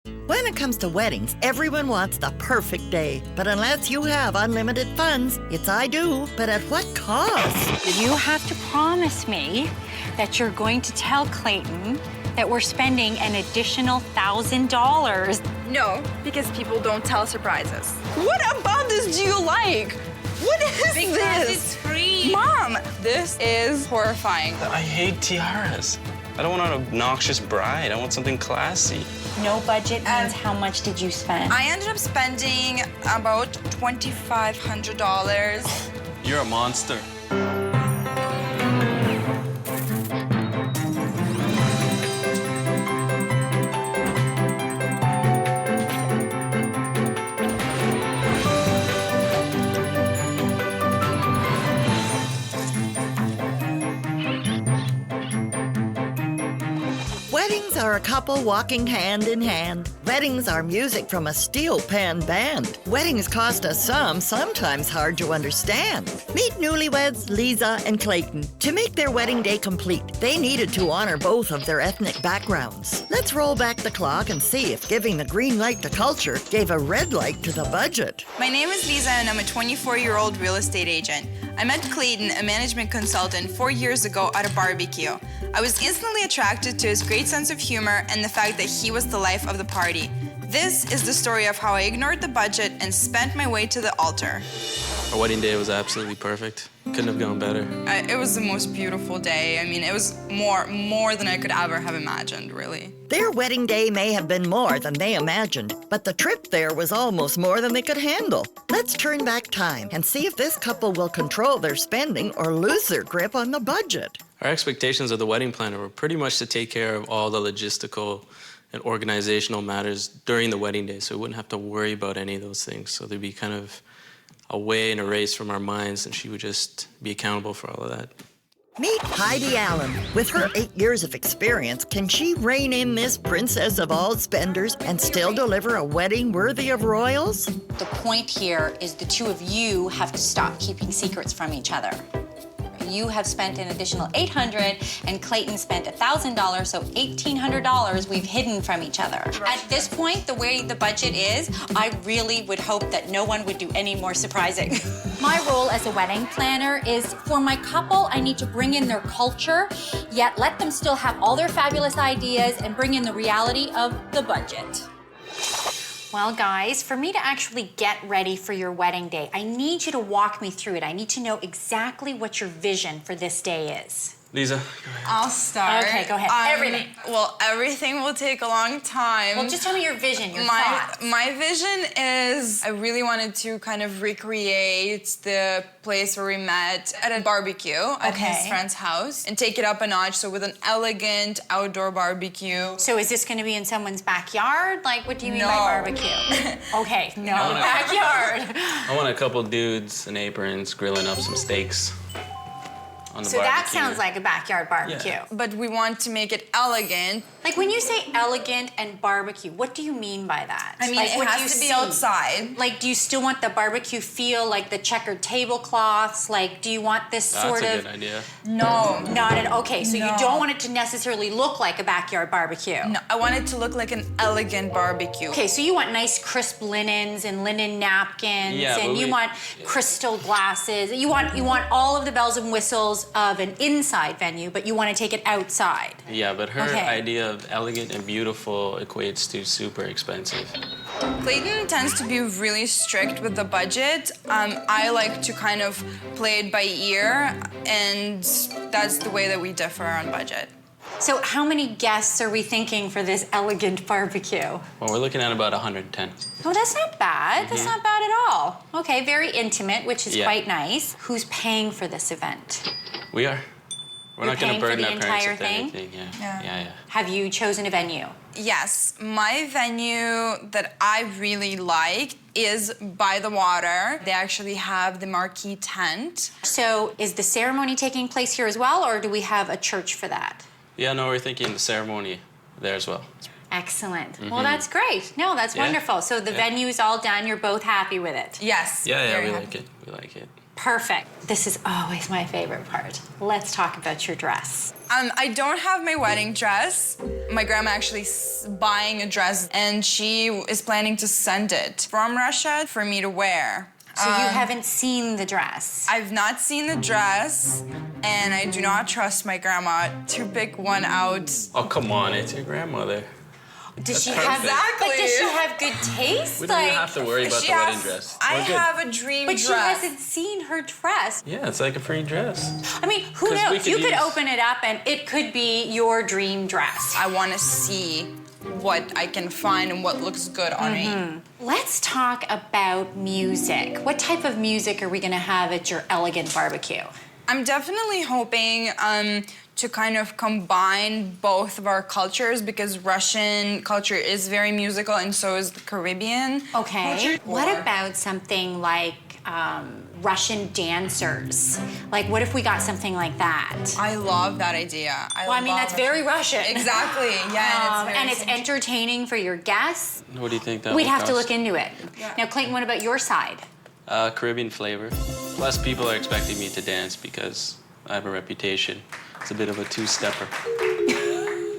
When it comes to weddings, everyone wants the perfect day. But unless you have unlimited funds, it's I do, but at what cost? You have to promise me that you're going to tell Clayton that we're spending an additional $1,000. No, because people don't tell surprises. What about this do you like? What is Because this? it's free. Mom, this is horrifying. I hate tiaras. I don't want an obnoxious bride. I want something classy. No budget means how much did you spend? I ended up spending about $2,500. You're a monster. Weddings are a couple walking hand in hand. Weddings are music from a steel pan band. Weddings cost a sum sometimes hard to understand. Meet newlyweds Liza and Clayton. To make their wedding day complete, they needed to honor both of their ethnic backgrounds. Let's roll back the clock and see if giving the green light to culture gave a red light to the budget. My name is Liza and I'm a 24-year-old real estate agent. I met Clayton, a management consultant, 4 years ago at a barbecue. I was instantly attracted to his great sense of humor and the fact that he was the life of the party. This is the story of how I ignored the budget and spent my way to the altar. Our wedding day was absolutely perfect. Couldn't have gone better. It was the most beautiful day. I mean, it was more than I could ever have imagined, really. Their wedding day may have been more than they imagined, but the trip there was almost more than they could handle. Let's turn back time and see if this couple will control their spending or lose their grip on the budget. Our expectations of the wedding planner were pretty much to take care of all the logistical and organizational matters during the wedding day, so we wouldn't have to worry about any of those things. So there'd be kind of a way and erase from our minds, and she would just be accountable for all of that. Meet Heidi Allen. With her 8 years of experience, can she rein in this princess of all spenders and still deliver a wedding worthy of royals? The point here is the two of you have to stop keeping secrets from each other. You have spent an additional $800 and Clayton spent $1,000, so $1,800 we've hidden from each other. At this point, the way the budget is, I really would hope that no one would do any more surprising. My role as a wedding planner is for my couple, I need to bring in their culture, yet let them still have all their fabulous ideas and bring in the reality of the budget. Well, guys, for me to actually get ready for your wedding day, I need you to walk me through it. I need to know exactly what your vision for this day is. Liza, go ahead. I'll start. Okay, go ahead. Everything. Well, everything will take a long time. Well, just tell me your vision, your thoughts. My vision is I really wanted to kind of recreate the place where we met at a barbecue at his friend's house and take it up a notch, so with an elegant outdoor barbecue. So is this going to be in someone's backyard? Like, what do you mean by No. barbecue? Okay, no, backyard. I want a couple dudes in aprons grilling up some steaks on the So barbecue. that sounds like a backyard barbecue. Yeah. But we want to make it elegant. Like, when you say elegant and barbecue, what do you mean by that? I mean, like, it what do you has to be see? outside. Like, do you still want the barbecue feel like the checkered tablecloths? Like, do you want this sort That's a of... good idea. No. Not at... Okay, so No. you don't want it to necessarily look like a backyard barbecue. No, I want it to look like an elegant barbecue. Okay, so you want nice crisp linens and linen napkins, Yeah, and but you want crystal glasses. You want all of the bells and whistles of an inside venue, but you want to take it outside. Yeah, but her Okay. idea of elegant and beautiful equates to super expensive. Clayton tends to be really strict with the budget. I like to kind of play it by ear, and that's the way that we differ on budget. So how many guests are we thinking for this elegant barbecue? Well, we're looking at about 110. Oh, that's not bad. That's not bad at all. Okay, very intimate, which is Yeah. quite nice. Who's paying for this event? We are. We're You're not going paying to for burden the our parents entire with thing? anything. Yeah. Yeah. Have you chosen a venue? Yes, my venue that I really like is by the water. They actually have the marquee tent. So is the ceremony taking place here as well, or do we have a church for that? Yeah, no, we're thinking the ceremony there as well. Excellent. Well, that's great. No, that's Yeah. wonderful. So the Yeah. venue's all done. You're both happy with it. Yes. Yeah, very we happy. like it. We like it. Perfect. This is always my favorite part. Let's talk about your dress. I don't have my wedding dress. My grandma actually buying a dress, and she is planning to send it from Russia for me to wear. So you haven't seen the dress? I've not seen the dress, and I do not trust my grandma to pick one out. Oh, come on, it's your grandmother. Does she perfect. have Exactly. But does she have good taste? We don't even have to worry about the wedding dress. I We're good. have a dream But dress. she hasn't seen her dress. Yeah, it's like a free dress. I mean, who 'Cause we knows? could You could use- open it up and it could be your dream dress. I want to see what I can find and what looks good on me. Let's talk about music. What type of music are we gonna have at your elegant barbecue? I'm definitely hoping to kind of combine both of our cultures, because Russian culture is very musical and so is the Caribbean. Okay. culture. What about something like Russian dancers? Like, what if we got something like that? I love that idea. Well, I mean, love that's very Russian. Exactly, yeah. And it's entertaining for your guests. What do you think that We'd would have to cost? look into it. Now, Clayton, what about your side? Caribbean flavor. Plus, people are expecting me to dance because I have a reputation. It's a bit of a two-stepper.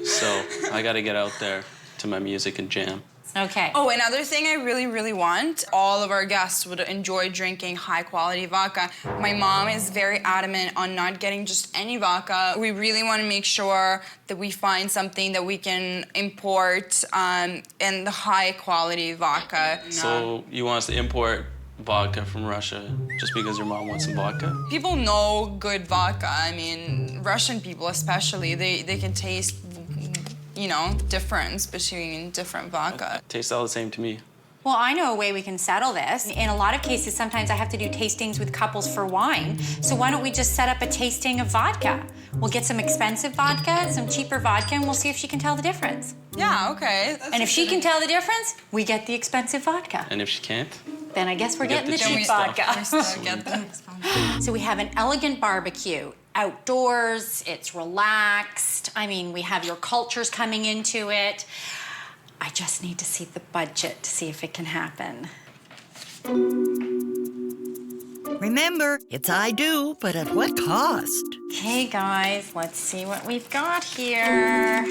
So I got to get out there to my music and jam. Okay. Oh, another thing I really, really want, all of our guests would enjoy drinking high-quality vodka. My mom is very adamant on not getting just any vodka. We really want to make sure that we find something that we can import and the high-quality vodka. So you want us to import vodka from Russia just because your mom wants some vodka? People know good vodka. I mean, Russian people especially, they can taste, you know, the difference between different vodka. Tastes all the same to me. Well, I know a way we can settle this. In a lot of cases, sometimes I have to do tastings with couples for wine. So why don't we just set up a tasting of vodka? We'll get some expensive vodka, some cheaper vodka, and we'll see if she can tell the difference. Yeah, okay. And if she can tell the difference, we get the expensive vodka. And if she can't? Then I guess we're get getting the the cheap cheap stuff. vodka. Get the So we have an elegant barbecue. Outdoors, it's relaxed. I mean, we have your cultures coming into it. I just need to see the budget to see if it can happen. Remember, it's I do, but at what cost? Okay, guys, let's see what we've got here.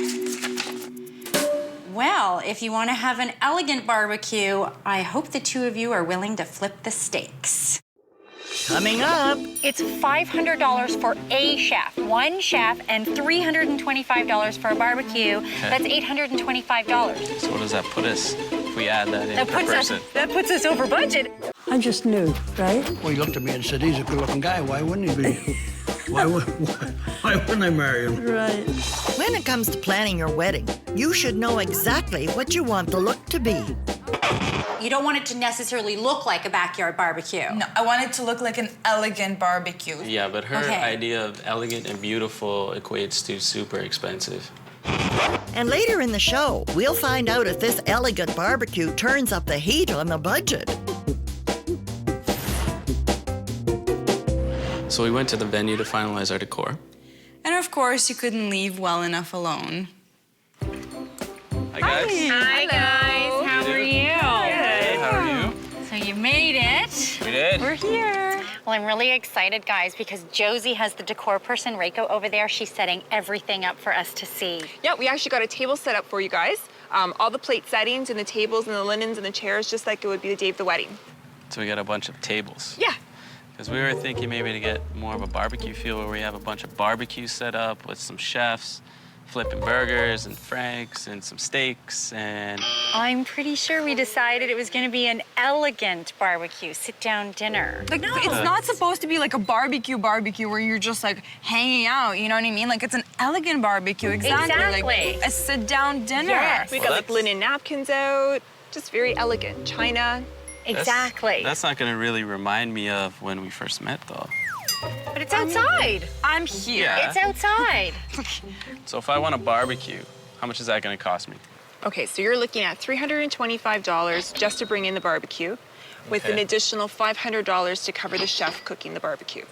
Well, if you want to have an elegant barbecue, I hope the two of you are willing to flip the stakes. Coming up, It's $500 for a chef, one chef, and $325 for a barbecue. That's $825. So what does that put us if we add that in per person? That puts us over budget. I'm just new, right? Well, he looked at me and said, he's a good-looking guy. Why wouldn't he be? why wouldn't I marry him? Right. when it comes to planning your wedding, you should know exactly what you want the look to be. You don't want it to necessarily look like a backyard barbecue. No, I want it to look like an elegant barbecue. Yeah, but her Okay. idea of elegant and beautiful equates to super expensive. And later in the show, we'll find out if this elegant barbecue turns up the heat on the budget. So we went to the venue to finalize our decor. And of course, you couldn't leave well enough alone. Hi, guys. Hi, guys. How are you? Hey, how are you? So you made it. We did. We're here. Well, I'm really excited, guys, because Josie has the decor person, Reiko, over there. She's setting everything up for us to see. Yeah, we actually got a table set up for you guys. All the plate settings and the tables and the linens and the chairs, just like it would be the day of the wedding. So we got a bunch of tables. Yeah. Because we were thinking maybe to get more of a barbecue feel where we have a bunch of barbecues set up with some chefs flipping burgers and franks and some steaks and... I'm pretty sure we decided it was going to be an elegant barbecue, sit-down dinner. Like, it's not supposed to be like a barbecue where you're just like hanging out, you know what I mean? Like, it's an elegant barbecue, exactly. Exactly. Like a sit-down dinner. Yes. We Well, got like that's- linen napkins out, just very elegant. China. Exactly. That's not going to really remind me of when we first met, though. But it's outside. I'm here. Yeah. It's outside. So if I want a barbecue, how much is that going to cost me? Okay, so you're looking at $325 just to bring in the barbecue, with Okay. an additional $500 to cover the chef cooking the barbecue.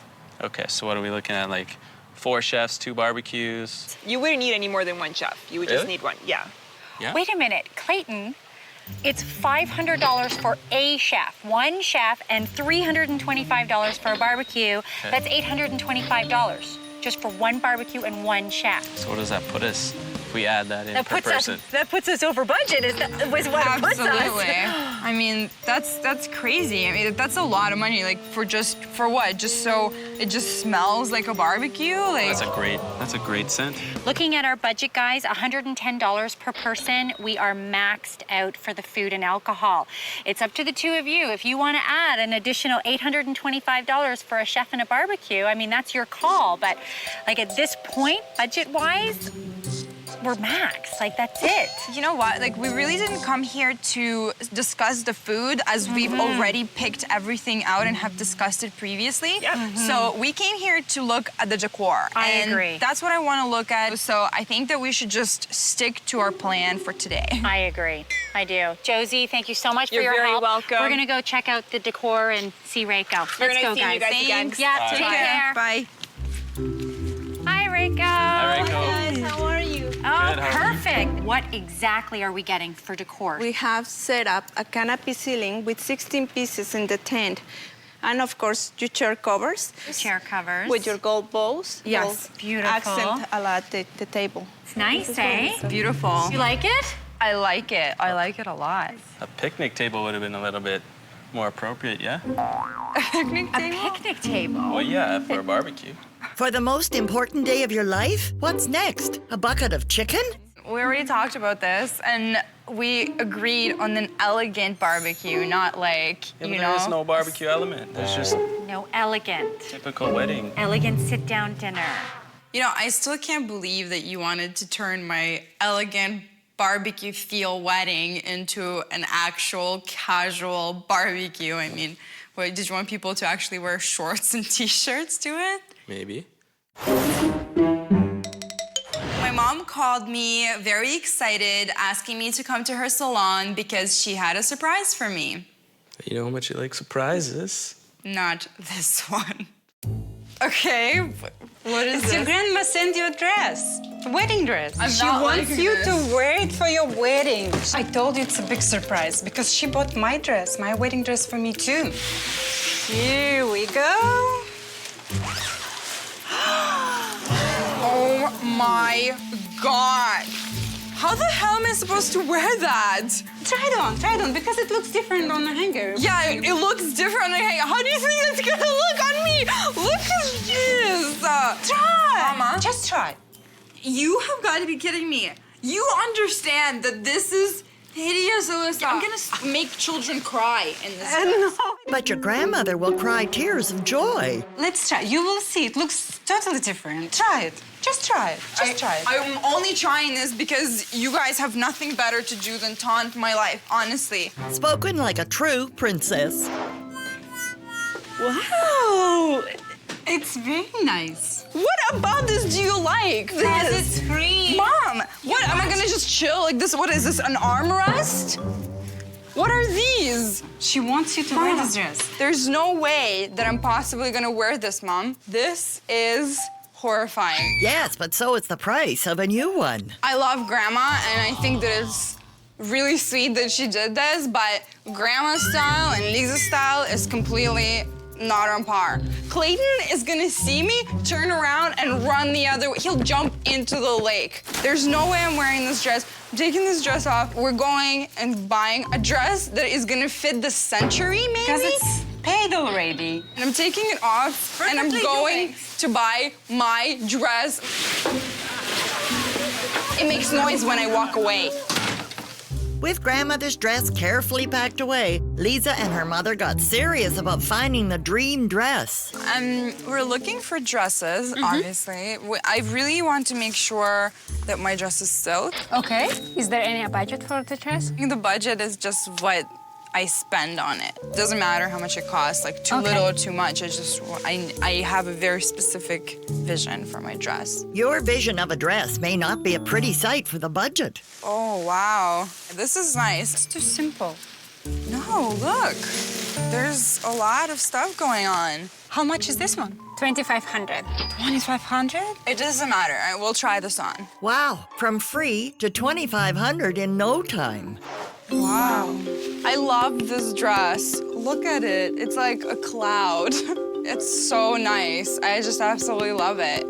Okay, so what are we looking at? Like 4 chefs, 2 barbecues? You wouldn't need any more than one chef. You would just Really? need one, yeah. Yeah? Wait a minute, Clayton. It's $500 for a chef, one chef, and $325 for a barbecue. That's $825 just for one barbecue and one chef. So what does that put us if we add that in per person? That puts us over budget, is what it puts us. Absolutely. I mean, that's crazy. I mean, that's a lot of money. Like for what? Just so it just smells like a barbecue? Like That's a great scent. Looking at our budget, guys, $110 per person. We are maxed out for the food and alcohol. It's up to the two of you. If you want to add an additional $825 for a chef and a barbecue, I mean, that's your call. But like at this point, budget-wise, we're maxed. Like, that's it. You know what? Like, we really didn't come here to discuss the food as we've already picked everything out and have discussed it previously. So we came here to look at the decor. I and agree. That's what I want to look at. So I think that we should just stick to our plan for today. I agree. I do. Josie, thank you so much for You're your very help. welcome. We're gonna go check out the decor and see Reiko. Very Let's nice go, seeing you guys again. Thanks. Yeah, take care. Bye. Hi, Reiko. Hi, Reiko. How are you? Oh, Good, how are you? perfect. What exactly are we getting for decor? We have set up a canopy ceiling with 16 pieces in the tent. And of course, your chair covers. Chair covers. With your gold bows. Yes. Will Beautiful. Accent a lot the table. It's nice, eh? Beautiful. You like it? I like it. I like it a lot. A picnic table would have been a little bit more appropriate, yeah? Picnic A table? picnic table. Well, yeah, for a barbecue. For the most important day of your life, what's next? A bucket of chicken? We already talked about this, and we agreed on an elegant barbecue, not like, Yeah, you but know. there is no barbecue element. There's just No, elegant. typical wedding. Elegant sit-down dinner. You know, I still can't believe that you wanted to turn my elegant barbecue feel wedding into an actual casual barbecue. I mean, what, did you want people to actually wear shorts and t-shirts to it? Maybe. My mom called me very excited, asking me to come to her salon because she had a surprise for me. You know how much you like surprises. Not this one. Okay, what is Your this? grandma sent you a dress, a wedding dress. I'm She not wants liking you this. to wear it for your wedding. I told you it's a big surprise because she bought my dress, my wedding dress for me too. Here we go. Oh my God. How the hell am I supposed to wear that? Try it on, because it looks different on the hanger. Yeah, it looks different. How do you think that's gonna look on me? Look at this. Try. Mama. Just try. You have got to be kidding me. You understand that this is hideous, Alyssa. I'm gonna make children cry in this dress. No. But your grandmother will cry tears of joy. Let's try. You will see. It looks totally different. Try it. Just try it. Just try it. I'm only trying this because you guys have nothing better to do than taunt my life, honestly. Spoken like a true princess. Wow. It's very nice. What about this do you like? Because This? it's free. Mom, what, am I gonna just chill like this? What is this, an armrest? What are these? She wants you to wear this dress. There's no way that I'm possibly gonna wear this, Mom. This is horrifying. Yes, but so is the price of a new one. I love Grandma, and I think that it's really sweet that she did this, but Grandma's style and Liza's style is completely not on par. Clayton is gonna see me, turn around, and run the other way. He'll jump into the lake. There's no way I'm wearing this dress. I'm taking this dress off. We're going and buying a dress that is gonna fit the century, maybe? Because it's paid already. And I'm taking it off, and I'm Perfectly going doing. to buy my dress. It makes noise when I walk away. With grandmother's dress carefully packed away, Liza and her mother got serious about finding the dream dress. We're looking for dresses, obviously. I really want to make sure that my dress is silk. Okay. Is there any budget for the dress? I think the budget is just what I spend on it. Doesn't matter how much it costs, like too little or too much. I have a very specific vision for my dress. Your vision of a dress may not be a pretty sight for the budget. Oh, wow. This is nice. It's too simple. No, look. There's a lot of stuff going on. How much is this one? 2,500. 2,500? It doesn't matter. We'll try this on. Wow, from free to $2,500 in no time. Wow. I love this dress. Look at it. It's like a cloud. It's so nice. I just absolutely love it.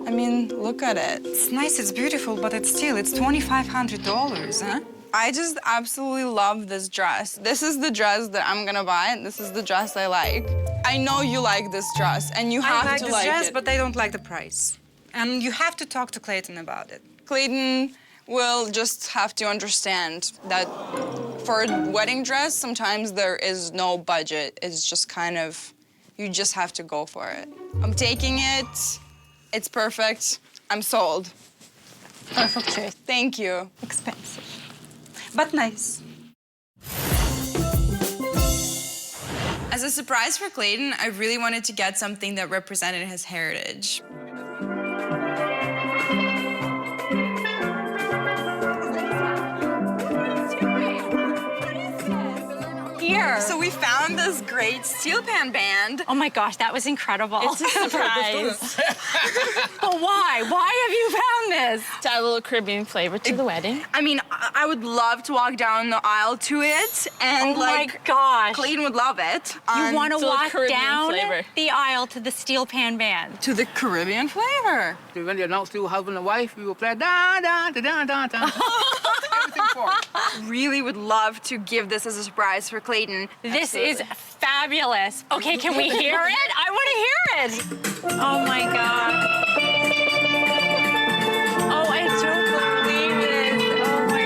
I mean, look at it. It's nice, it's beautiful, but it's $2,500, huh? I just absolutely love this dress. This is the dress that I'm gonna buy, and this is the dress I like. I know you like this dress, and you have I like to this like dress, it. but I don't like the price. And you have to talk to Clayton about it. Clayton will just have to understand that for a wedding dress, sometimes there is no budget. It's just kind of, you just have to go for it. I'm taking it. It's perfect. I'm sold. Perfect choice. Thank you. Expensive, but nice. As a surprise for Clayton, I really wanted to get something that represented his heritage. Here. So we found this great steel pan band. Oh my gosh, that was incredible. It's a surprise. But why? Why have you found this? To add a little Caribbean flavor to the wedding. I mean, I would love to walk down the aisle to it, and Oh like, my gosh. Clayton would love it. You want to it's a walk Caribbean down flavor. the aisle to the steel pan band. to the Caribbean flavor. When they announce to husband and wife, we will play da da da da da da. Everything for it. Really would love to give this as a surprise for Clayton. This is fabulous. Okay, can we hear it? I want to hear it. Oh my God. Oh, I don't believe it. Oh my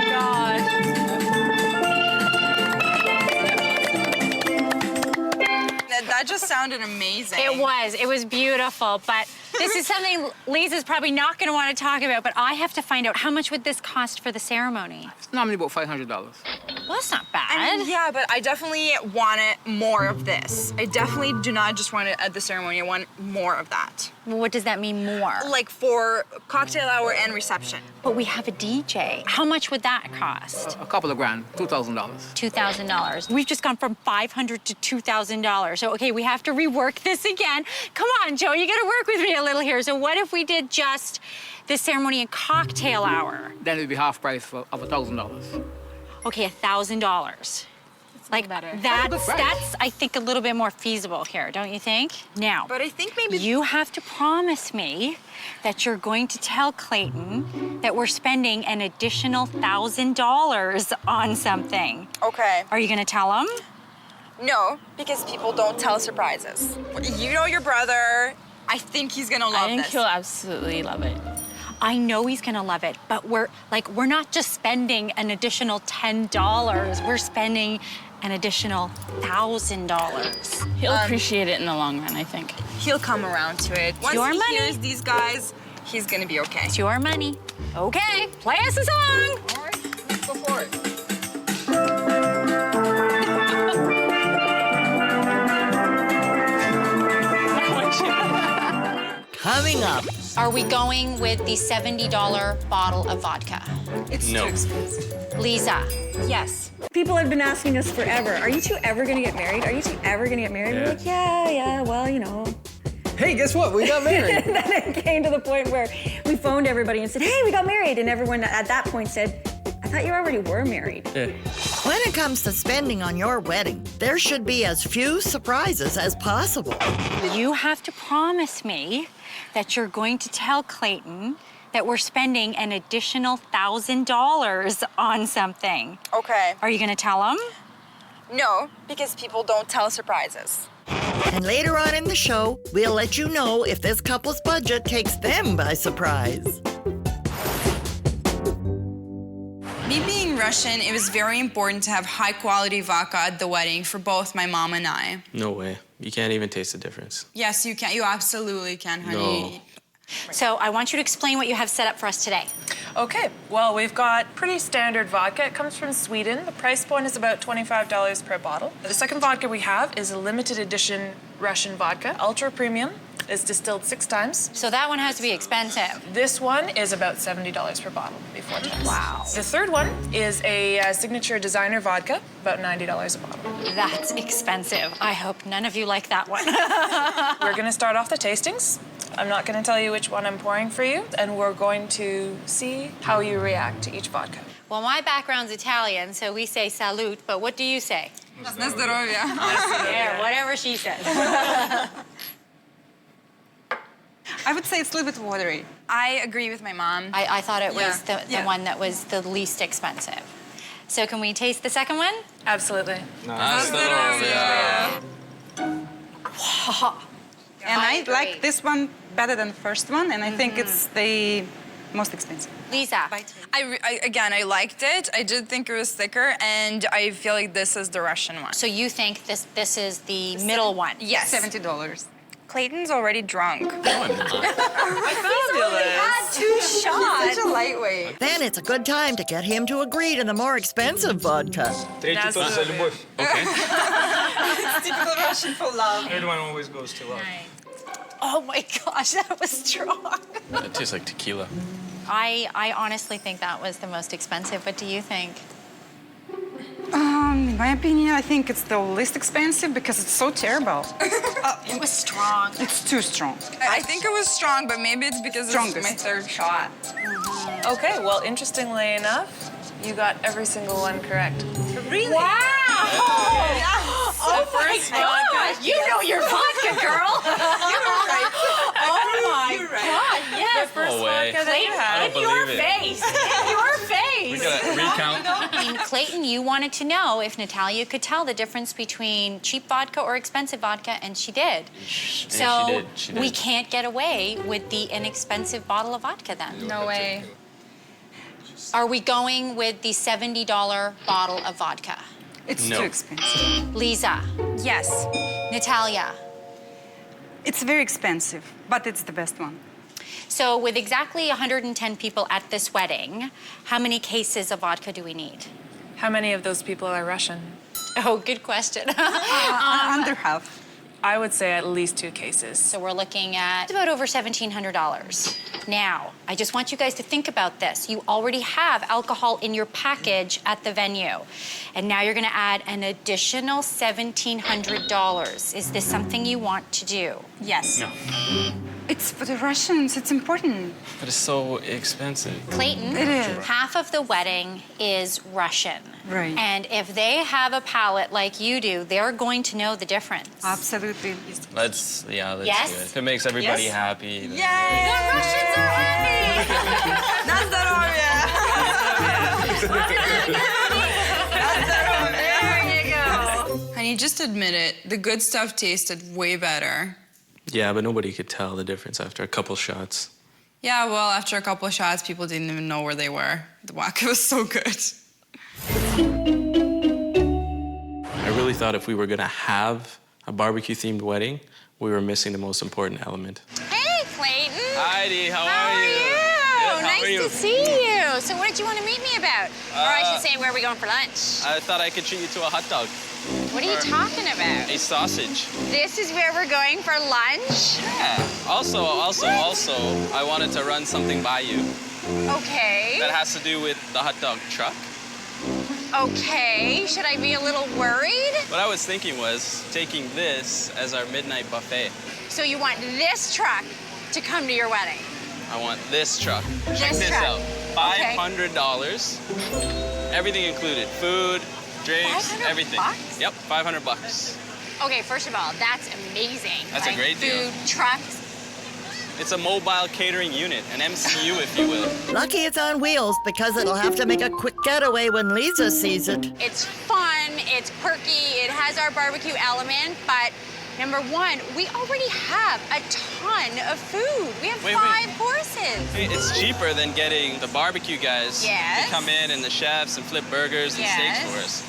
That that just sounded amazing. It was beautiful, but this is something Lisa's probably not going to want to talk about, but I have to find out how much would this cost for the ceremony? It's normally about $500. Well, that's not bad. I mean, yeah, but I definitely want it more of this. I definitely do not just want it at the ceremony. I want more of that. Well, what does that mean more? Like for cocktail hour and reception. But we have a DJ. How much would that cost? A couple of grand, $2,000. $2,000. We've just gone from $500 to $2,000. So, okay, we have to rework this again. Come on, Joe, you gotta work with me a little here. So what if we did just the ceremony and cocktail hour? Then it'd be half price of $1,000. Okay, $1,000. Like, that's, I think, a little bit more feasible here, don't you think? Now, But I think maybe you have to promise me that you're going to tell Clayton that we're spending an additional $1,000 on something. Okay. Are you gonna tell him? No, because people don't tell surprises. You know your brother. I think he's gonna love I think this. he'll absolutely love it. I know he's gonna love it, but we're not just spending an additional $10. We're spending an additional $1,000. He'll appreciate it in the long run, I think. He'll come around to it. Once your he money. hears these guys, he's gonna be okay. It's your money. Okay, play us a song. All right, let's go for it. Coming up, Are we going with the $70 bottle of vodka? It's No. too expensive. Lisa, Yes. People have been asking us forever, are you two ever gonna get married? Are you two ever gonna get married? We're like, yeah, well, you know. Hey, guess what? We got married. And then it came to the point where we phoned everybody and said, hey, we got married. And everyone at that point said, I thought you already were married. when it comes to spending on your wedding, there should be as few surprises as possible. you have to promise me that you're going to tell Clayton that we're spending an additional $1,000 on something. Okay. Are you gonna tell him? No, because people don't tell surprises. And later on in the show, we'll let you know if this couple's budget takes them by surprise. Me being Russian, it was very important to have high-quality vodka at the wedding for both my mom and I. No way. You can't even taste the difference. Yes, you can. You absolutely can, honey. No. So I want you to explain what you have set up for us today. Okay, well, we've got pretty standard vodka. It comes from Sweden. The price point is about $25 per bottle. The second vodka we have is a limited edition Russian vodka, ultra premium. It's distilled 6 times. So that one has to be expensive. This one is about $70 per bottle before tax. Wow. The third one is a signature designer vodka, about $90 a bottle. That's expensive. I hope none of you like that one. We're gonna start off the tastings. I'm not gonna tell you which one I'm pouring for you, and we're going to see how you react to each vodka. Well, my background's Italian, so we say salute, but what do you say? На здоровье. Yeah, whatever she says. I would say it's a little bit watery. I agree with my mom. I thought it was the Yeah. one that was the least expensive. So can we taste the second one? Absolutely. На здоровье. And I agree. like this one better than the first one, and I think it's the most expensive. Lisa. Again, I liked it. I did think it was thicker, and I feel like this is the Russian one. So you think this is the middle one? Yes. $70. Clayton's already drunk. Had 2 shots. Such a lightweight. Then it's a good time to get him to agree to the more expensive vodka. Третий тост за любовь. Okay. It's typical Russian for love. Third one always goes to love. Oh my gosh, that was strong. It tastes like tequila. I honestly think that was the most expensive. What do you think? In my opinion, I think it's the least expensive because it's so terrible. It was strong. It's too strong. I think it was strong, but maybe it's because it's Strongest. my third shot. Okay, well, interestingly enough, you got every single one correct. Really? Wow! Oh my gosh! You know your vodka, girl. You're right. Oh my God! Yes. The first No way. vodka that you had. In your face. In your face. We gotta recount. I mean, Clayton, you wanted to know if Natalia could tell the difference between cheap vodka or expensive vodka, and she did. So she did. we can't get away with the inexpensive bottle of vodka then. No way. Are we going with the $70 bottle of vodka? It's No. too expensive. Lisa, Yes. Natalia. It's very expensive, but it's the best one. So with exactly 110 people at this wedding, how many cases of vodka do we need? How many of those people are Russian? Oh, good question. Under half. I would say at least 2 cases. So we're looking at about over $1,700. Now, I just want you guys to think about this. You already have alcohol in your package at the venue. And now you're gonna add an additional $1,700. Is this something you want to do? Yes. No. It's for the Russians. It's important. But it's so expensive. Clayton, It is. half of the wedding is Russian. Right. And if they have a palate like you do, they're going to know the difference. Absolutely. Let's Yes? do it. If it makes everybody Yes? happy. then- Yay! The Russians are happy! На здоровье! There you go. Honey, just admit it. The good stuff tasted way better. Yeah, but nobody could tell the difference after a couple shots. Yeah, well, after a couple of shots, people didn't even know where they were. The vodka was so good. I really thought if we were gonna have a barbecue-themed wedding, we were missing the most important element. Hey, Clayton. Heidi, how How are you? Good, how Nice are you? to see you. So what did you want to meet me about? Or I should say, where are we going for lunch? I thought I could treat you to a hot dog. What are you talking about? A sausage. This is where we're going for lunch? Yeah. Also, I wanted to run something by you Okay. that has to do with the hot dog truck. Okay. Should I be a little worried? What I was thinking was taking this as our midnight buffet. So you want this truck to come to your wedding? I want this truck. Check This this truck. out. $500. Everything included. Food, drinks, 500 everything. bucks? Yep, $500. Okay, first of all, that's amazing. That's a great deal. Food, trucks. It's a mobile catering unit, an MCU, if you will. Lucky it's on wheels because it'll have to make a quick getaway when Liza sees it. It's fun, it's quirky, it has our barbecue element, but number one, we already have a ton of food. We have Wait. 5 courses. Hey, it's cheaper than getting the barbecue guys Yes. to come in and the chefs and flip burgers and steaks Yes. for us.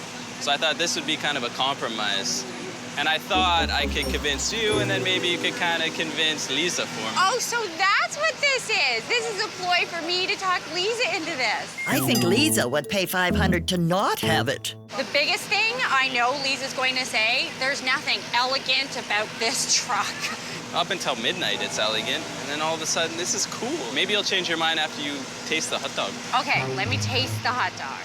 So I thought this would be kind of a compromise. And I thought I could convince you, and then maybe you could kind of convince Liza for me. Oh, so that's what this is. This is a ploy for me to talk Liza into this. I think Liza would pay $500 to not have it. The biggest thing I know Liza's going to say, there's nothing elegant about this truck. Up until midnight, it's elegant, and then all of a sudden, this is cool. Maybe you'll change your mind after you taste the hot dog. Okay, let me taste the hot dog.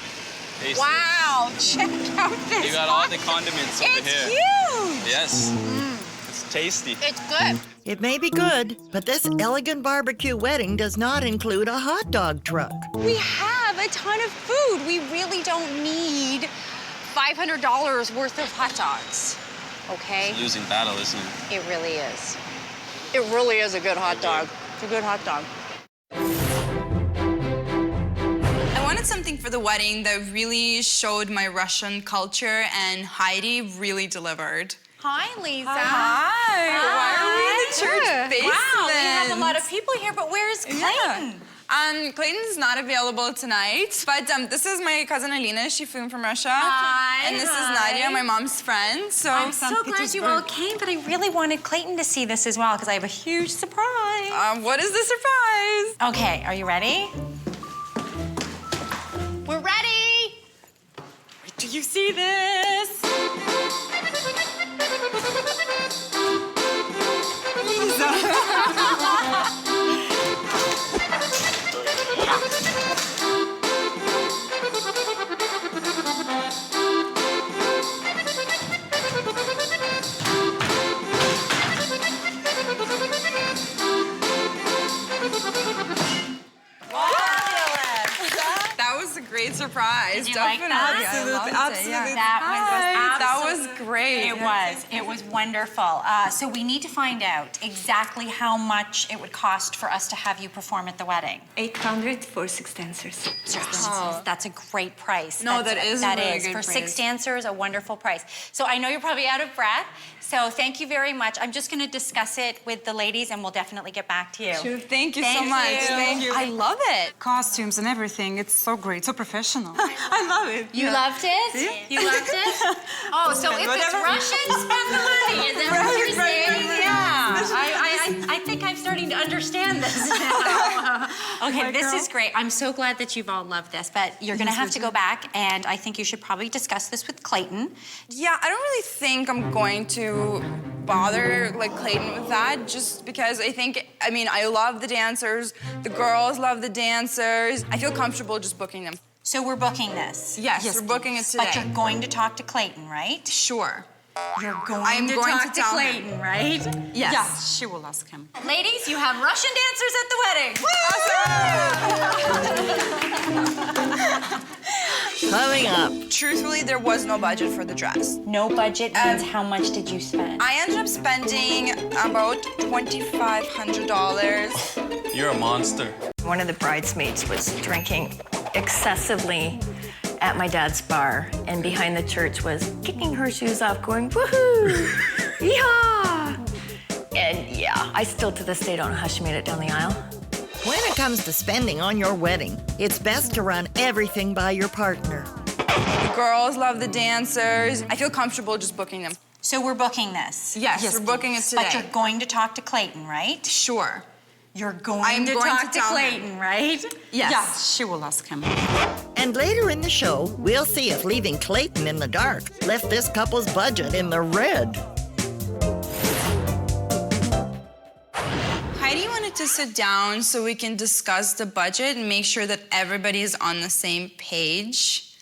Taste Wow, check out it. this You got all the condiments over It's here. huge. Yes. It's tasty. It's good. It may be good, but this elegant barbecue wedding does not include a hot dog truck. We have a a ton of food. We really don't need $500 worth of hot dogs, okay? It's a losing battle, isn't it? It really is. It really is a good hot dog. It's a good hot dog. I wanted something for the wedding that really showed my Russian culture, and Heidi really delivered. Hi, Liza. Hi. Why are we in the church basement? Wow, we have a lot of people here, but where's Clayton? Clayton's not available tonight, but this is my cousin Alina. She flew in from Russia. Hi. And this is Nadia, my mom's friend. So I'm so glad you all came, but I really wanted Clayton to see this as well because I have a huge surprise. What is the surprise? Okay, are you ready? We're ready. Wait till you see this. That was a great surprise. Did you like that? Absolutely. That was great. It was wonderful. So we need to find out exactly how much it would cost for us to have you perform at the wedding. 800 for 6 dancers. That's a great price. No, that is a really good for price. 6 dancers, a wonderful price. So I know you're probably out of breath. So thank you very much. I'm just going to discuss it with the ladies, and we'll definitely get back to you. Sure. Thank you so much. Thank you. I love it. Costumes and everything. It's so great, so professional. I love it. You loved it? See? You loved it? Oh, so if it's Russian, spend the money. Is that what you're saying? Yeah. I think I'm starting to understand this now. Okay, this is great. I'm so glad that you've all loved this, but you're going to have to go back, and I think you should probably discuss this with Clayton. Yeah, I don't really think I'm going to bother Clayton with that, just because I love the dancers. The girls love the dancers. I feel comfortable just booking them. So we're booking this? Yes, we're booking it today. But you're going to talk to Clayton, right? Sure. You're going I'm to going talk to to tell Clayton, him. right? Yes. Yeah, she will ask him. Ladies, you have Russian dancers at the wedding. Coming up. Truthfully, there was no budget for the dress. No budget means how much did you spend? I ended up spending about $2,500. You're a monster. One of the bridesmaids was drinking excessively at my dad's bar, and behind the church was kicking her shoes off, going, woohoo, yeehaw! And yeah, I still to this day don't know how she made it down the aisle. When it comes to spending on your wedding, it's best to run everything by your partner. The girls love the dancers. I feel comfortable just booking them. So we're booking this? Yes, we're booking it today. But you're going to talk to Clayton, right? Sure. You're going I'm to going talk to to tell Clayton, him. right? Yes. Yeah, she will ask him. And later in the show, we'll see if leaving Clayton in the dark left this couple's budget in the red. Heidi wanted to sit down so we can discuss the budget and make sure that everybody is on the same page.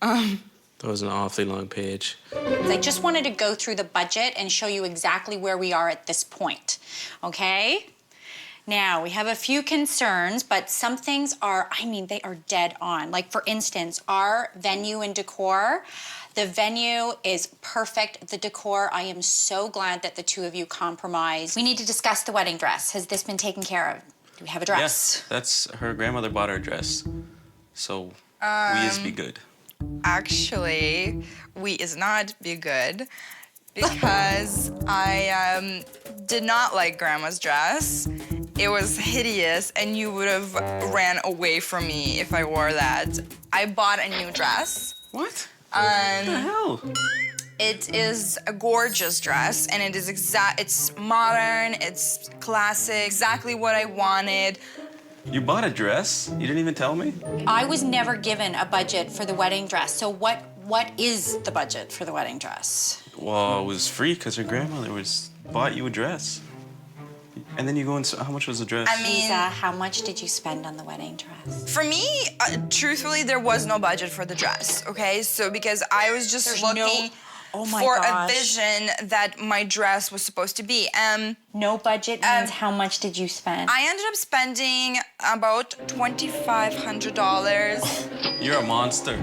That was an awfully long page. I just wanted to go through the budget and show you exactly where we are at this point, okay? Now, we have a few concerns, but some things are, they are dead on. Like, for instance, our venue and decor. The venue is perfect. The decor, I am so glad that the two of you compromised. We need to discuss the wedding dress. Has this been taken care of? Do we have a dress? Yes, that's her grandmother bought her a dress. So we is be good. Actually, we is not be good because I did not like Grandma's dress. It was hideous, and you would have ran away from me if I wore that. I bought a new dress. What? What the hell? It is a gorgeous dress, and it is it's modern, it's classic, exactly what I wanted. You bought a dress? You didn't even tell me? I was never given a budget for the wedding dress. So what is the budget for the wedding dress? Well, it was free because your grandmother bought you a dress. And then you go and how much was the dress? Liza, how much did you spend on the wedding dress? For me, truthfully, there was no budget for the dress, okay? So because I was just looking... Oh my for gosh. a vision that my dress was supposed to be. No budget means how much did you spend? I ended up spending about $2,500. You're a monster.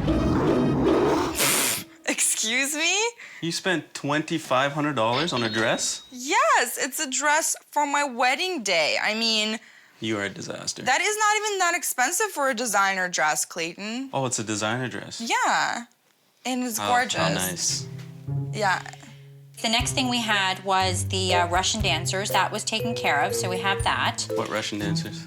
Excuse me? You spent $2,500 on a dress? Yes, it's a dress for my wedding day. I mean, You are a disaster. that is not even that expensive for a designer dress, Clayton. Oh, it's a designer dress. Yeah, and it's gorgeous. How nice. Yeah. The next thing we had was the Russian dancers. That was taken care of, so we have that. What Russian dancers?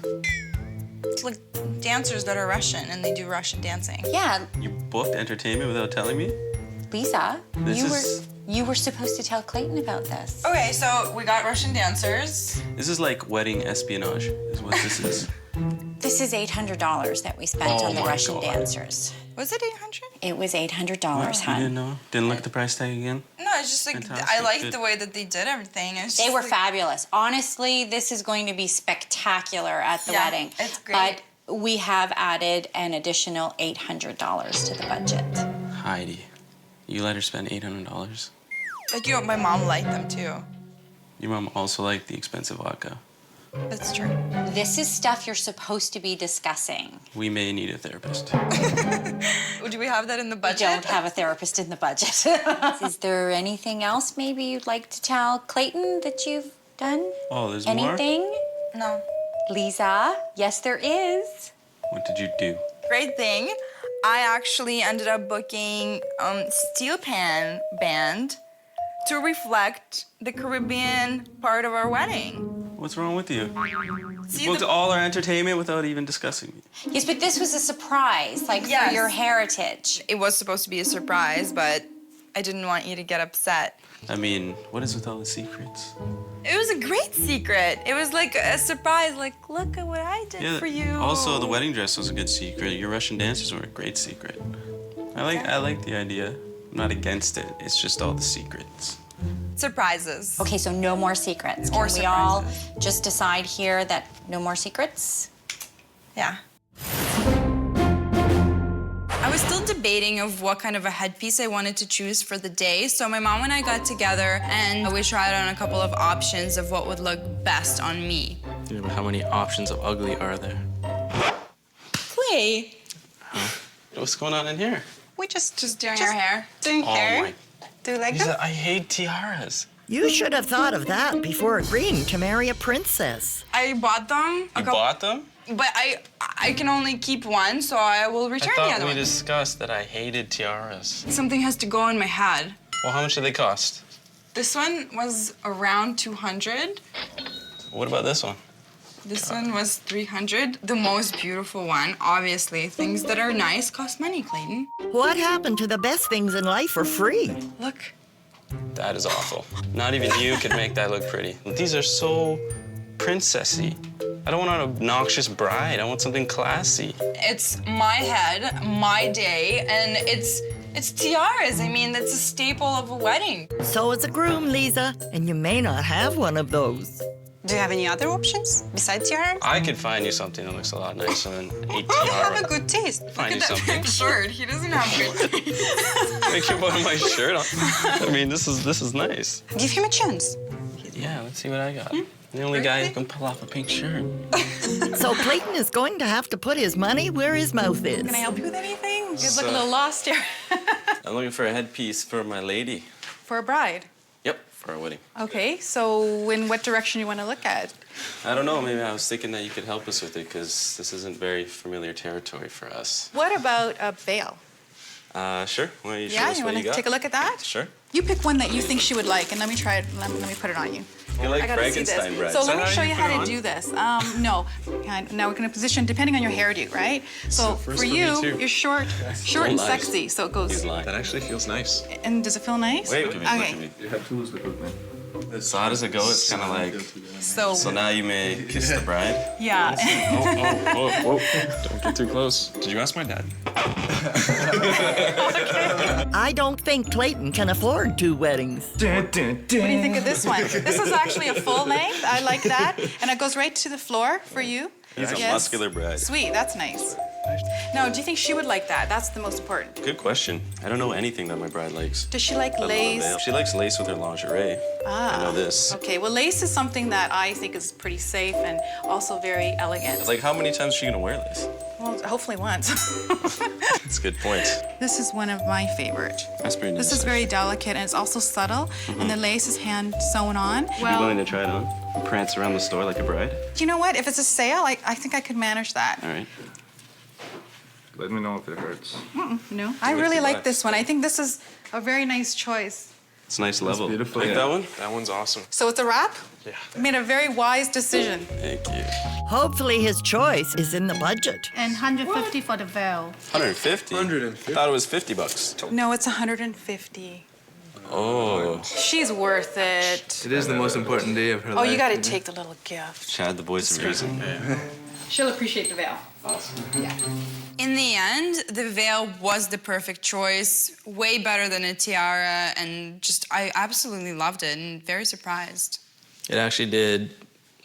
It's like dancers that are Russian and they do Russian dancing. Yeah, You booked entertainment without telling me? Lisa, This you were supposed to tell Clayton about this. Okay, so we got Russian dancers. This is like wedding espionage, is what this is. This is $800 that we spent Oh on the my Russian God. dancers. Was it 800? It was $800, You hon. didn't know? Didn't look at the price tag again? No, it's just like Fantastic, I liked good. the way that they did everything. It's They just were like, fabulous. Honestly, this is going to be spectacular at the Yeah, wedding. it's great. But we have added an additional $800 to the budget. Heidi, you let her spend $800? Like, you know, my mom liked them too. Your mom also liked the expensive vodka. That's true. This is stuff you're supposed to be discussing. We may need a therapist. Do we have that in the We budget? don't have a therapist in the budget. Is there anything else maybe you'd like to tell Clayton that you've done? Oh, there's more? Anything? No. Lisa? Yes, there is. What did you do? Great thing. I actually ended up booking steel pan band to reflect the Caribbean part of our wedding. What's wrong with you? See, You booked all our entertainment without even discussing me. Yes, but this was a surprise, like Yes. for your heritage. It was supposed to be a surprise, but I didn't want you to get upset. I mean, what is with all the secrets? It was a great secret. It was like a surprise, like, look at what I did for you. Also, the wedding dress was a good secret. Your Russian dancers were a great secret. I like the idea. I'm not against it. It's just all the secrets. Surprises. Okay, so no more secrets. Can Or we all surprises. just decide here that no more secrets? Yeah. I was still debating of what kind of a headpiece I wanted to choose for the day, so my mom and I got together and we tried on a couple of options of what would look best on me. Yeah, but how many options of ugly are there? Clay, What's going on in here? We just doing your hair. doing Oh hair. my. Do you like Lisa, them? I hate tiaras. You should have thought of that before agreeing to marry a princess. I bought them. You bought them? But I can only keep one, so I will I return the thought other we one. discussed that I hated tiaras. Something has to go in my head. Well, how much do they cost? This one was around 200. What about this one? This one was 300. The most beautiful one, obviously. Things that are nice cost money, Clayton. What happened to the best things in life for free? Look. That is awful. Not even you could make that look pretty. These are so princessy. I don't want an obnoxious bride. I want something classy. It's my head, my day, and it's tiaras. I mean, that's a staple of a wedding. So is a groom, Liza, and you may not have one of those. Do you have any other options besides tiara? I could find you something that looks a lot nicer than a You have tiara. a good taste. Find you Look at that something. pink shirt. He doesn't have good taste. Make you put my shirt on. I mean, this is nice. Give him a chance. Yeah, let's see what I got. The only guy who can pull off a pink shirt. So Clayton is going to have to put his money where his mouth is. Can I help you with anything? You So- look a little lost here. I'm looking for a headpiece for my lady. For a bride. Yep, for our wedding. Okay, so in what direction you want to look at? I don't know, maybe I was thinking that you could help us with it because this isn't very familiar territory for us. What about a veil? Sure. Why don't you show Yeah, us you what want you to got? take a look at that? Sure. You pick one that you think she would like, and let me try it. Let me put it on you. You're like I gotta see this. Frankenstein bread. So Is let that me how show you you put how it to on? do this. No. Yeah, now we're gonna position depending on your hairdo, right? So first for for me, you, too. you're short Don't and lie. sexy. So it goes. He's lying. That actually feels nice. And does it feel nice? Wait, look at me, Okay. look at me. You have tools with it, man. So how does it go? It's kind of like, So, so now you may kiss the bride. yeah. Whoa. Don't get too close. Did you ask my dad? I don't think Clayton can afford 2 weddings. What do you think of this one? This is actually a full length. I like that. And it goes right to the floor for you. He's a Yes. muscular bride. Sweet, that's nice. No, do you think she would like that? That's the most important. Good question. I don't know anything that my bride likes. Does she like Let alone a lace? veil. She likes lace with her lingerie. I know this. Okay, well, lace is something that I think is pretty safe and also very elegant. Like, how many times is she gonna wear this? Well, hopefully once. That's a good point. This is one of my favorite. That's pretty nice. This is very delicate and it's also subtle, and the lace is hand sewn on. Would you be willing to try it on? Prance around the store like a bride? You know what? If it's a sale, I think I could manage that. All right. Let me know if it hurts. No, I really like this one. I think this is a very nice choice. It's a nice level. beautiful. Like Yeah. that one? That one's awesome. So it's a wrap? Yeah. You made a very wise decision. Thank you. Hopefully his choice is in the budget. And 150 for the veil. 150? 150. I thought it was $50. No, it's 150. Oh. She's worth it. It is the most important day of her Oh, life. you gotta take the little gift. Chad, the voice of reason. She'll appreciate the veil. Awesome. Yeah. In the end, the veil was the perfect choice, way better than a tiara, and just I absolutely loved it and very surprised. It actually did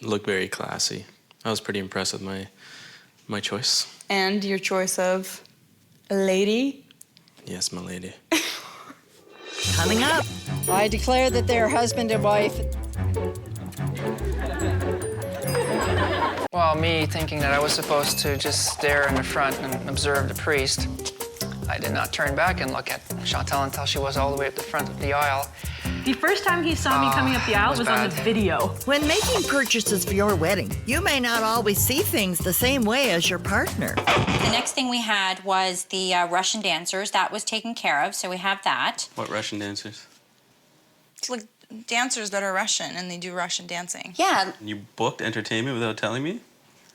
look very classy. I was pretty impressed with my choice. And your choice of a lady? Yes, my lady. Coming up. I declare that they're husband and wife. Well, me thinking that I was supposed to just stare in the front and observe the priest, I did not turn back and look at Chantal until she was all the way at the front of the aisle. The first time he saw me coming up the aisle was on the video. When making purchases for your wedding, you may not always see things the same way as your partner. The next thing we had was the Russian dancers. That was taken care of, so we have that. What Russian dancers? It's like dancers that are Russian and they do Russian dancing. Yeah, You booked entertainment without telling me?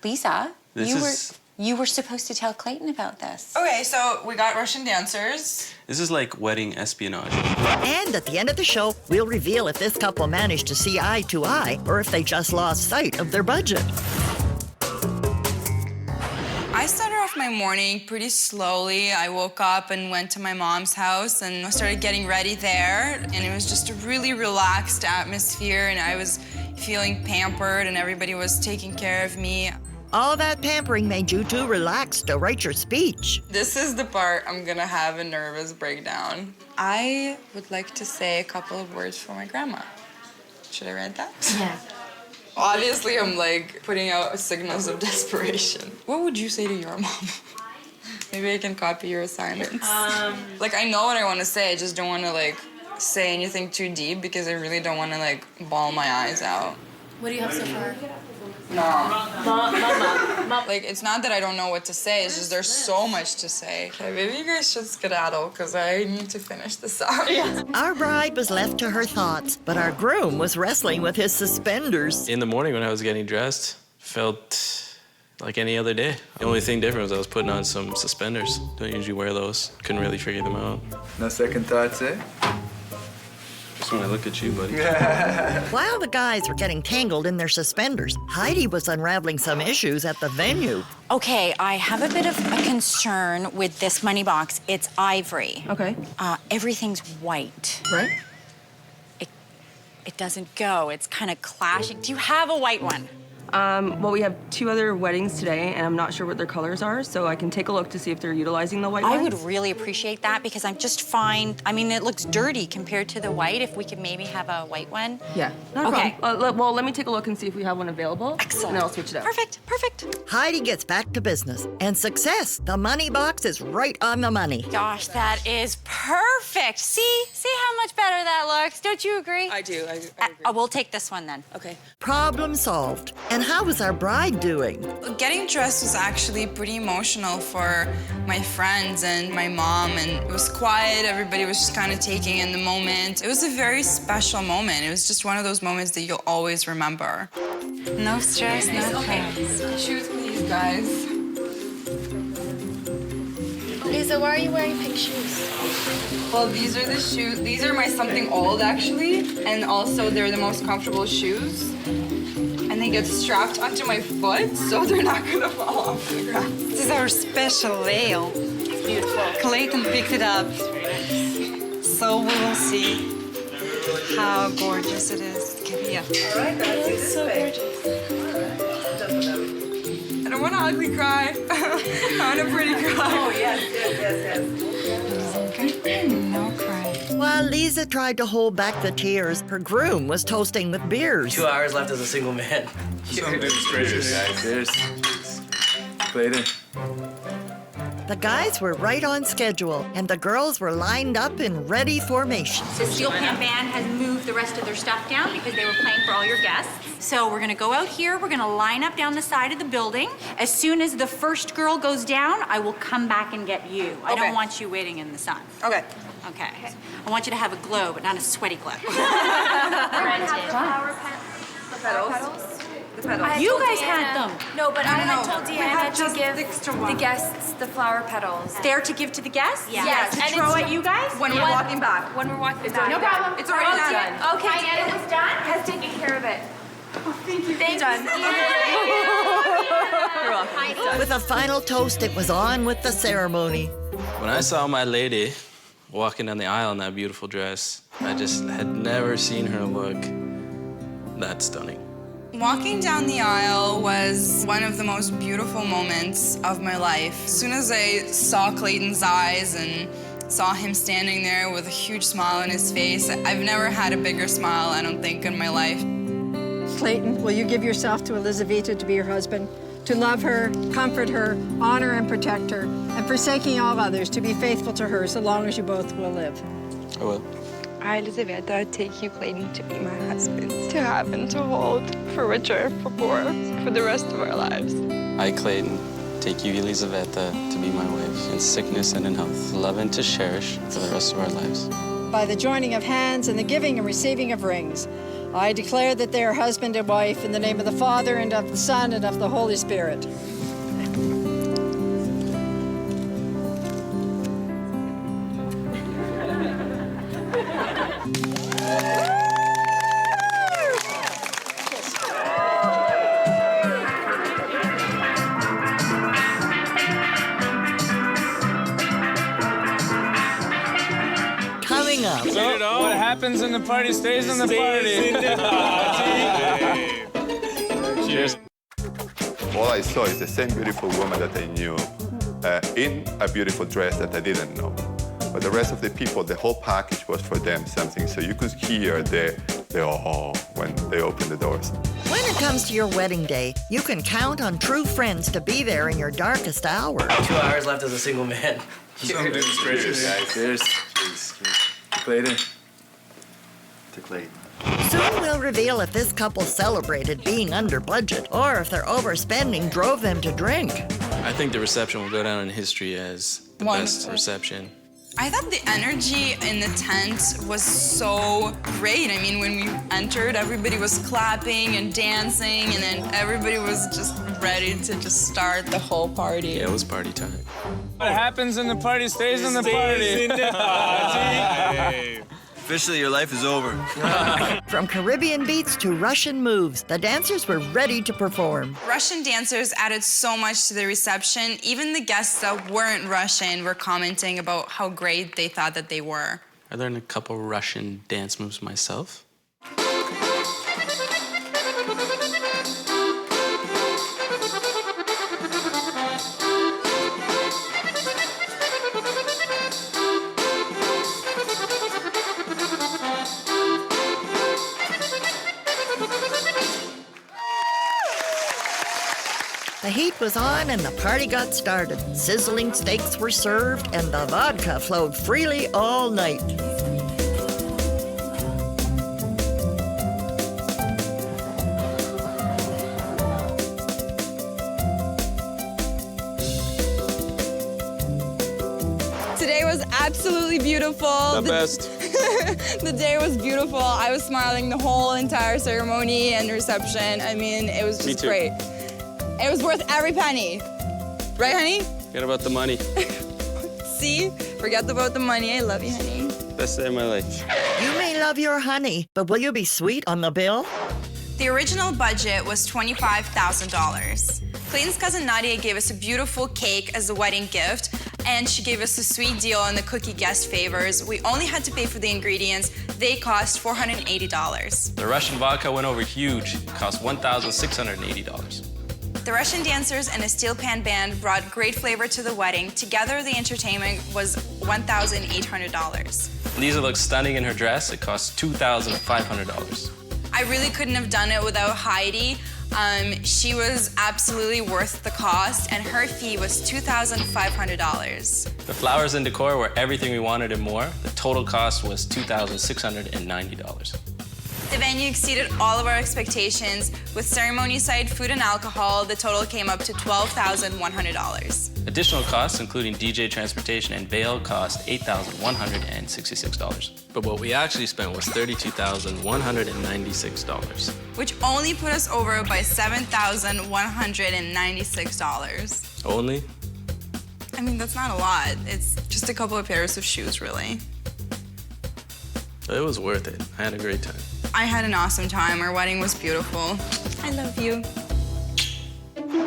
Lisa, This you were supposed to tell Clayton about this. Okay, so we got Russian dancers. This is like wedding espionage. And at the end of the show, we'll reveal if this couple managed to see eye to eye or if they just lost sight of their budget. I started off my morning pretty slowly. I woke up and went to my mom's house and I started getting ready there. And it was just a really relaxed atmosphere and I was feeling pampered and everybody was taking care of me. All that pampering made you too relaxed to write your speech. This is the part I'm gonna have a nervous breakdown. I would like to say a couple of words for my grandma. Should I read that? Yeah. Obviously, I'm like putting out signals of desperation. What would you say to your mom? Maybe I can copy your assignments. Like, I know what I want to say, I just don't want to like say anything too deep because I really don't want to like bawl my eyes out. What do you have so far? No. Mama. Like, it's not that I don't know what to say, it's just there's so much to say. Okay, maybe you guys should skedaddle because I need to finish this up. Our bride was left to her thoughts, but our groom was wrestling with his suspenders. In the morning when I was getting dressed, felt like any other day. The only thing different was I was putting on some suspenders. Don't usually wear those. Couldn't really figure them out. No second thoughts, eh? Just when I look at you, buddy. While the guys were getting tangled in their suspenders, Heidi was unraveling some issues at the venue. Okay, I have a bit of a concern with this money box. It's ivory. Okay. Everything's white. Right? It doesn't go. It's kind of clashing. Do you have a white one? Well, we have 2 other weddings today, and I'm not sure what their colors are, so I can take a look to see if they're utilizing the white I ones. would really appreciate that because I'm just fine. I mean, it looks dirty compared to the white. If we could maybe have a white one. Yeah, not a Okay. problem. Well, let me take a look and see if we have one available. Excellent. And then I'll switch it out. Perfect, perfect. Heidi gets back to business, and success. The money box is right on the money. Gosh, that is perfect. See how much better that looks. Don't you agree? I do. I agree. We'll take this one then. Okay. Problem solved. And how was our bride doing? Getting dressed was actually pretty emotional for my friends and my mom, and it was quiet. Everybody was just kind of taking in the moment. It was a very special moment. It was just one of those moments that you'll always remember. No stress, no stress. Shoes, please, guys. Liza, why are you wearing pink shoes? Well, these are the shoes. These are my something old, actually, and also they're the most comfortable shoes. And they get strapped onto my foot, so they're not gonna fall off the ground. This is our special veil. It's beautiful. Clayton picked it up. So we will see how gorgeous it is. Yeah. All right, guys, It's so gorgeous. And don't want to ugly cry. I want to pretty cry. Oh, yes. No cry. While Liza tried to hold back the tears, her groom was toasting with beers. 2 hours left as a single man. Goodness gracious. Cheers. Clayton. The guys were right on schedule, and the girls were lined up in ready formation. The steel pan band has moved the rest of their stuff down because they were playing for all your guests. So we're gonna go out here, we're gonna line up down the side of the building. As soon as the first girl goes down, I will come back and get you. I don't want you waiting in the sun. Okay. Okay. I want you to have a glow, but not a sweaty glow. The petals. You guys had them. No, but I had told We Deanna had to just give the extra the one. guests the flower petals. They're to give to the guests? Yes. To And throw it's- at you guys? When we're walking back. When we're walking It's back. already done. It's already done. Okay, it was done? Has taken care of it. Thank you. Thanks. Done. You're welcome. With a final toast, it was on with the ceremony. When I saw my lady walking down the aisle in that beautiful dress, I just had never seen her look that stunning. Walking down the aisle was one of the most beautiful moments of my life. As soon as I saw Clayton's eyes and saw him standing there with a huge smile on his face, I've never had a bigger smile, I don't think, in my life. Clayton, will you give yourself to Elizaveta to be your husband, to love her, comfort her, honor and protect her, and forsaking all others, to be faithful to her so long as you both will live? I will. I, Elizaveta, take you, Clayton, to be my husband, to have and to hold, for richer, for poor, for the rest of our lives. I, Clayton, take you, Elizaveta, to be my wife, in sickness and in health, love and to cherish for the rest of our lives. By the joining of hands and the giving and receiving of rings, I declare that they are husband and wife in the name of the Father and of the Son and of the Holy Spirit. Coming up. So, what happens in the party stays in the party. Cheers. All I saw is the same beautiful woman that I knew in a beautiful dress that I didn't know. But the rest of the people, the whole package was for them something. So you could hear the oh when they opened the doors. When it comes to your wedding day, you can count on true friends to be there in your darkest hour. 2 hours left as a single man. Goodness gracious. Cheers. Clayton. To Clayton. Soon we'll reveal if this couple celebrated being under budget or if their overspending drove them to drink. I think the reception will go down in history as the best reception. I thought the energy in the tent was so great. I mean, when we entered, everybody was clapping and dancing, and then everybody was just ready to just start the whole party. Yeah, it was party time. What happens in the party stays in the party. Officially, your life is over. From Caribbean beats to Russian moves, the dancers were ready to perform. Russian dancers added so much to the reception. Even the guests that weren't Russian were commenting about how great they thought that they were. I learned a couple Russian dance moves myself. The heat was on and the party got started. Sizzling steaks were served and the vodka flowed freely all night. Today was absolutely beautiful. The best. The day was beautiful. I was smiling the whole entire ceremony and reception. I mean, it was just great. It was worth every penny. Right, honey? Forget about the money. See? Forget about the money. I love you, honey. Best day of my life. You may love your honey, but will you be sweet on the bill? The original budget was $25,000. Clayton's cousin Nadia gave us a beautiful cake as a wedding gift, and she gave us a sweet deal on the cookie guest favors. We only had to pay for the ingredients. They cost $480. The Russian vodka went over huge. It cost $1,680. The Russian dancers and a steel pan band brought great flavor to the wedding. Together, the entertainment was $1,800. Liza looks stunning in her dress. It costs $2,500. I really couldn't have done it without Heidi. She was absolutely worth the cost, and her fee was $2,500. The flowers and decor were everything we wanted and more. The total cost was $2,690. The venue exceeded all of our expectations. With ceremony-side food and alcohol, the total came up to $12,100. Additional costs, including DJ transportation and bail, cost $8,166. But what we actually spent was $32,196. Which only put us over by $7,196. Only? I mean, that's not a lot. It's just a couple of pairs of shoes, really. It was worth it. I had a great time. I had an awesome time. Our wedding was beautiful. I love you.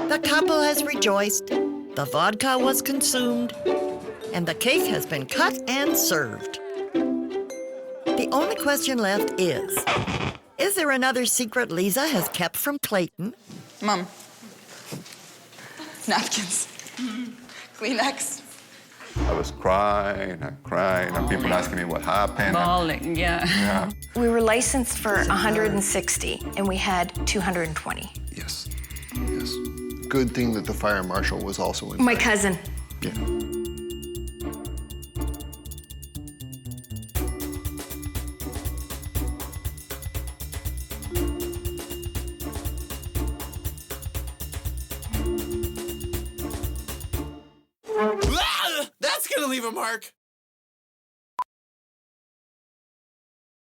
The couple has rejoiced, the vodka was consumed, and the cake has been cut and served. The only question left is there another secret Liza has kept from Clayton? Mom. Napkins. Kleenex. I was crying and crying, and people asking me what happened. Bawling, yeah. We were licensed for 160, and we had 220. Yes. Good thing that the fire marshal was also in. My cousin. Yeah. That's gonna leave a mark.